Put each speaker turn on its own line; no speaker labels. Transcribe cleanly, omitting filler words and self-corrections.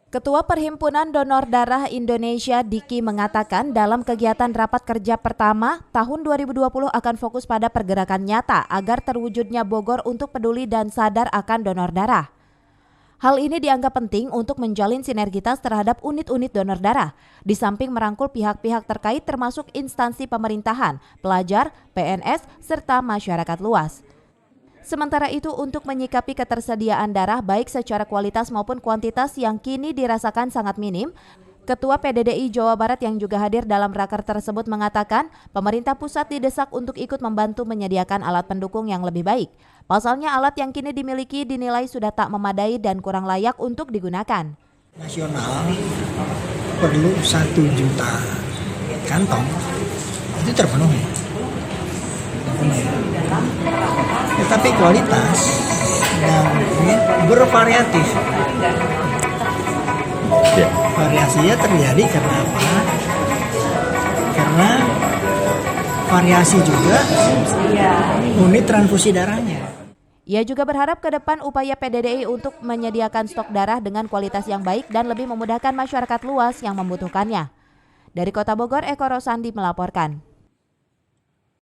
Ketua Perhimpunan Donor Darah Indonesia Diki mengatakan dalam kegiatan rapat kerja pertama tahun 2020 akan fokus pada pergerakan nyata agar terwujudnya Bogor untuk peduli dan sadar akan donor darah. Hal ini dianggap penting untuk menjalin sinergitas terhadap unit-unit donor darah, di samping merangkul pihak-pihak terkait termasuk instansi pemerintahan, pelajar, PNS, serta masyarakat luas. Sementara itu untuk menyikapi ketersediaan darah baik secara kualitas maupun kuantitas yang kini dirasakan sangat minim, Ketua PDDI Jawa Barat yang juga hadir dalam raker tersebut mengatakan pemerintah pusat didesak untuk ikut membantu menyediakan alat pendukung yang lebih baik. Pasalnya alat yang kini dimiliki dinilai sudah tak memadai dan kurang layak untuk digunakan.
Nasional perlu 1 juta kantong, itu terpenuhi. Tetapi kualitas yang bervariatif. Variasinya terjadi karena apa? Karena variasi juga unit transfusi darahnya.
Ia juga berharap ke depan upaya PDDI untuk menyediakan stok darah dengan kualitas yang baik dan lebih memudahkan masyarakat luas yang membutuhkannya. Dari Kota Bogor, Eko Rosandi melaporkan.